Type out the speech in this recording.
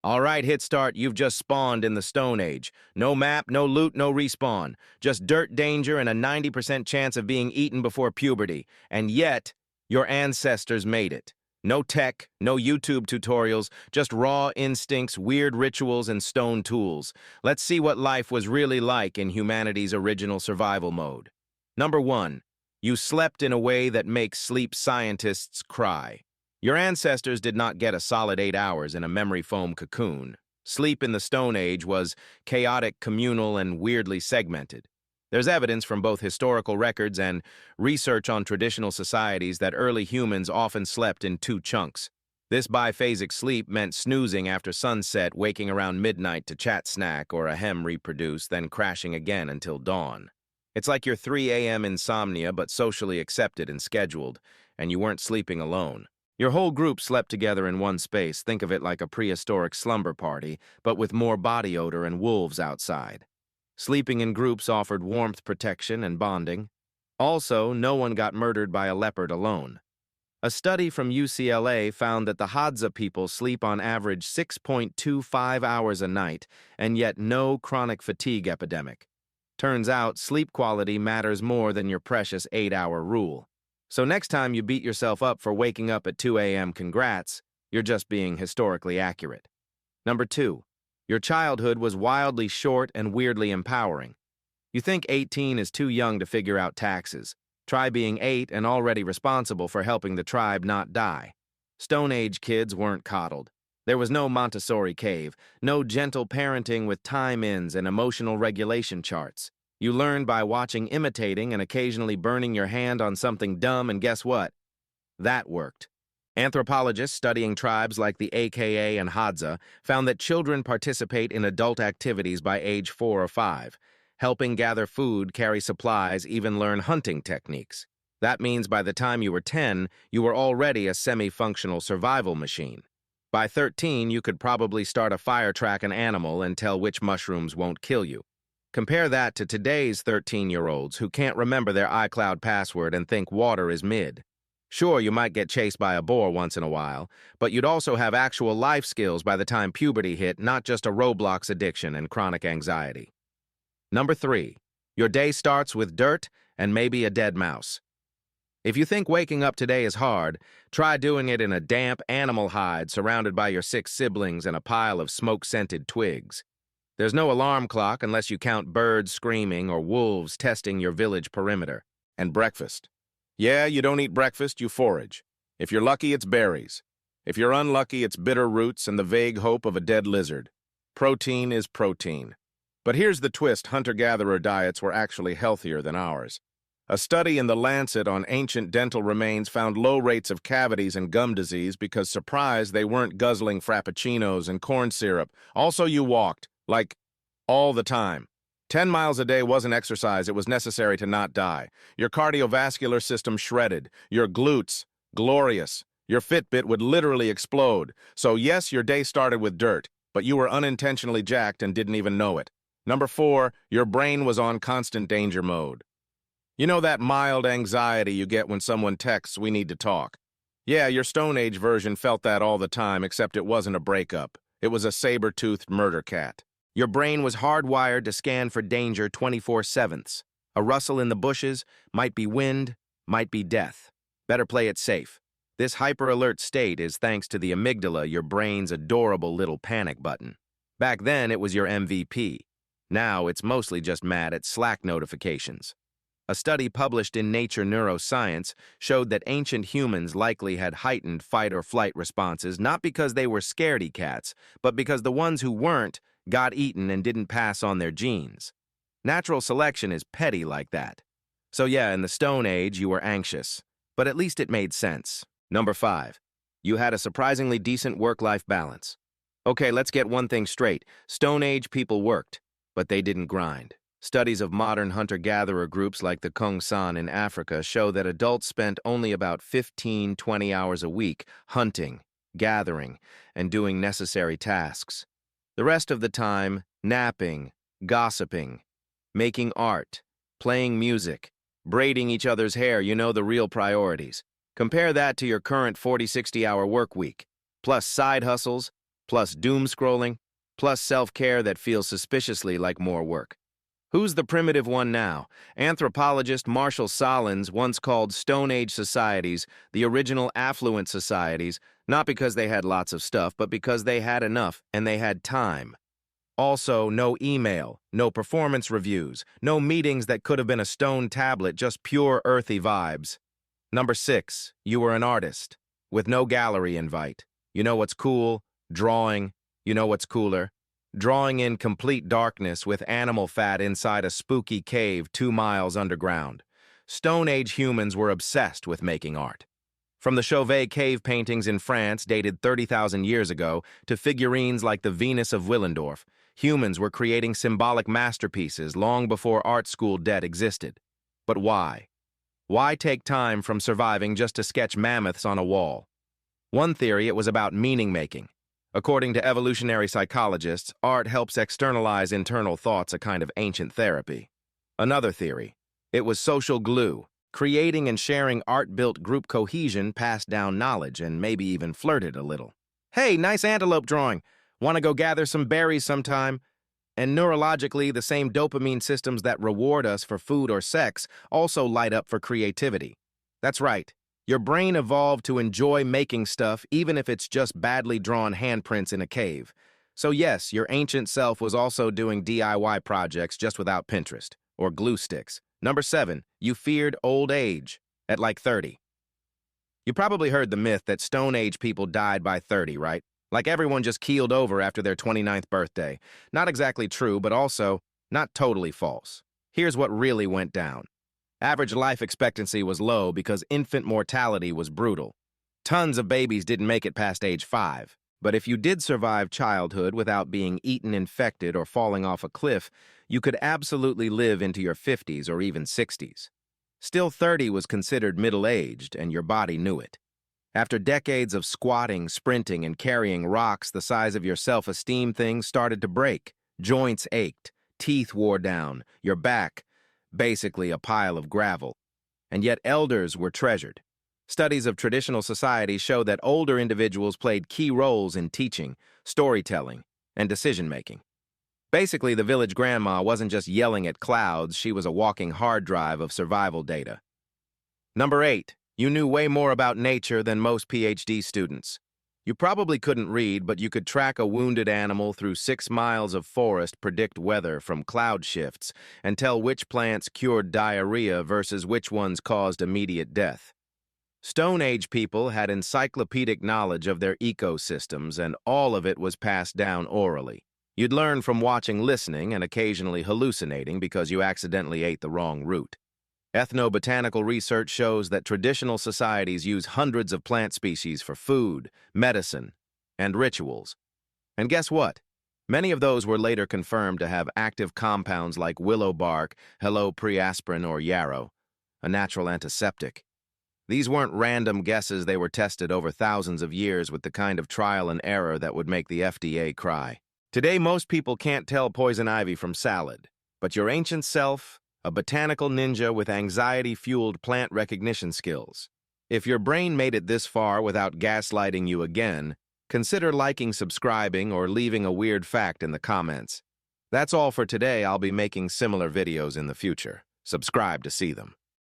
All right, hit start, you've just spawned in the Stone Age. No map, no loot, no respawn. Just dirt danger and a 90% chance of being eaten before puberty. And yet, your ancestors made it. No tech, no YouTube tutorials, just raw instincts, weird rituals, and stone tools. Let's see what life was really like in humanity's original survival mode. Number 1. You slept in a way that makes sleep scientists cry. Your ancestors did not get a solid 8 hours in a memory foam cocoon. Sleep in the Stone Age was chaotic, communal, and weirdly segmented. There's evidence from both historical records and research on traditional societies that early humans often slept in 2 chunks. This biphasic sleep meant snoozing after sunset, waking around midnight to chat snack or a hem reproduce, then crashing again until dawn. It's like your 3 a.m. insomnia, but socially accepted and scheduled, and you weren't sleeping alone. Your whole group slept together in one space. Think of it like a prehistoric slumber party, but with more body odor and wolves outside. Sleeping in groups offered warmth, protection, and bonding. Also, no one got murdered by a leopard alone. A study from UCLA found that the Hadza people sleep on average 6.25 hours a night, and yet no chronic fatigue epidemic. Turns out, sleep quality matters more than your precious 8-hour rule. So next time you beat yourself up for waking up at 2 a.m., congrats, you're just being historically accurate. Number 2, your childhood was wildly short and weirdly empowering. You think 18 is too young to figure out taxes. Try being 8 and already responsible for helping the tribe not die. Stone Age kids weren't coddled. There was no Montessori cave, no gentle parenting with time-ins and emotional regulation charts. You learned by watching, imitating, and occasionally burning your hand on something dumb, and guess what? That worked. Anthropologists studying tribes like the AKA and Hadza found that children participate in adult activities by age 4 or 5, helping gather food, carry supplies, even learn hunting techniques. That means by the time you were 10, you were already a semi-functional survival machine. By 13, you could probably start a fire track an animal and tell which mushrooms won't kill you. Compare that to today's 13-year-olds who can't remember their iCloud password and think water is mid. Sure, you might get chased by a boar once in a while, but you'd also have actual life skills by the time puberty hit, not just a Roblox addiction and chronic anxiety. Number 3, your day starts with dirt and maybe a dead mouse. If you think waking up today is hard, try doing it in a damp animal hide surrounded by your 6 siblings and a pile of smoke-scented twigs. There's no alarm clock unless you count birds screaming or wolves testing your village perimeter. And breakfast. Yeah, you don't eat breakfast, you forage. If you're lucky, it's berries. If you're unlucky, it's bitter roots and the vague hope of a dead lizard. Protein is protein. But here's the twist: hunter-gatherer diets were actually healthier than ours. A study in The Lancet on ancient dental remains found low rates of cavities and gum disease because, surprise, they weren't guzzling frappuccinos and corn syrup. Also, you walked. Like, all the time. 10 miles a day wasn't exercise, it was necessary to not die. Your cardiovascular system shredded. Your glutes, glorious. Your Fitbit would literally explode. So yes, your day started with dirt, but you were unintentionally jacked and didn't even know it. Number 4, your brain was on constant danger mode. You know that mild anxiety you get when someone texts, "We need to talk"? Yeah, your Stone Age version felt that all the time, except it wasn't a breakup. It was a saber-toothed murder cat. Your brain was hardwired to scan for danger 24/7. A rustle in the bushes might be wind, might be death. Better play it safe. This hyper-alert state is thanks to the amygdala, your brain's adorable little panic button. Back then, it was your MVP. Now, it's mostly just mad at Slack notifications. A study published in Nature Neuroscience showed that ancient humans likely had heightened fight-or-flight responses not because they were scaredy cats, but because the ones who weren't got eaten and didn't pass on their genes. Natural selection is petty like that. So yeah, in the Stone Age, you were anxious, but at least it made sense. Number 5, you had a surprisingly decent work-life balance. Okay, let's get one thing straight. Stone Age people worked, but they didn't grind. Studies of modern hunter-gatherer groups like the Kung San in Africa show that adults spent only about 15-20 hours a week hunting, gathering, and doing necessary tasks. The rest of the time, napping, gossiping, making art, playing music, braiding each other's hair, the real priorities. Compare that to your current 40-60-hour work week, plus side hustles, plus doom scrolling, plus self-care that feels suspiciously like more work. Who's the primitive one now? Anthropologist Marshall Solins once called Stone Age societies the original affluent societies, not because they had lots of stuff, but because they had enough and they had time. Also, no email, no performance reviews, no meetings that could have been a stone tablet, just pure earthy vibes. Number 6, you were an artist, with no gallery invite. You know what's cool? Drawing. You know what's cooler? Drawing in complete darkness with animal fat inside a spooky cave 2 miles underground. Stone Age humans were obsessed with making art. From the Chauvet cave paintings in France dated 30,000 years ago to figurines like the Venus of Willendorf, humans were creating symbolic masterpieces long before art school debt existed. But why? Why take time from surviving just to sketch mammoths on a wall? One theory, it was about meaning-making. According to evolutionary psychologists, art helps externalize internal thoughts, a kind of ancient therapy. Another theory, it was social glue. Creating and sharing art built group cohesion, passed down knowledge, and maybe even flirted a little. Hey, nice antelope drawing. Want to go gather some berries sometime? And neurologically, the same dopamine systems that reward us for food or sex also light up for creativity. That's right. Your brain evolved to enjoy making stuff even if it's just badly drawn handprints in a cave. So yes, your ancient self was also doing DIY projects just without Pinterest or glue sticks. Number 7, you feared old age at like 30. You probably heard the myth that Stone Age people died by 30, right? Like everyone just keeled over after their 29th birthday. Not exactly true, but also not totally false. Here's what really went down. Average life expectancy was low because infant mortality was brutal. Tons of babies didn't make it past age 5. But if you did survive childhood without being eaten, infected, or falling off a cliff, you could absolutely live into your 50s or even 60s. Still, 30 was considered middle-aged, and your body knew it. After decades of squatting, sprinting, and carrying rocks, the size of your self-esteem thing started to break. Joints ached, teeth wore down, your back, basically a pile of gravel. And yet elders were treasured. Studies of traditional societies show that older individuals played key roles in teaching, storytelling, and decision-making. Basically, the village grandma wasn't just yelling at clouds, she was a walking hard drive of survival data. Number 8, you knew way more about nature than most PhD students. You probably couldn't read, but you could track a wounded animal through 6 miles of forest, predict weather from cloud shifts, and tell which plants cured diarrhea versus which ones caused immediate death. Stone Age people had encyclopedic knowledge of their ecosystems, and all of it was passed down orally. You'd learn from watching, listening, and occasionally hallucinating because you accidentally ate the wrong root. Ethnobotanical research shows that traditional societies use hundreds of plant species for food, medicine, and rituals. And guess what? Many of those were later confirmed to have active compounds like willow bark, halopreaspirin, or yarrow, a natural antiseptic. These weren't random guesses, they were tested over thousands of years with the kind of trial and error that would make the FDA cry. Today, most people can't tell poison ivy from salad, but your ancient self, a botanical ninja with anxiety-fueled plant recognition skills. If your brain made it this far without gaslighting you again, consider liking, subscribing, or leaving a weird fact in the comments. That's all for today. I'll be making similar videos in the future. Subscribe to see them.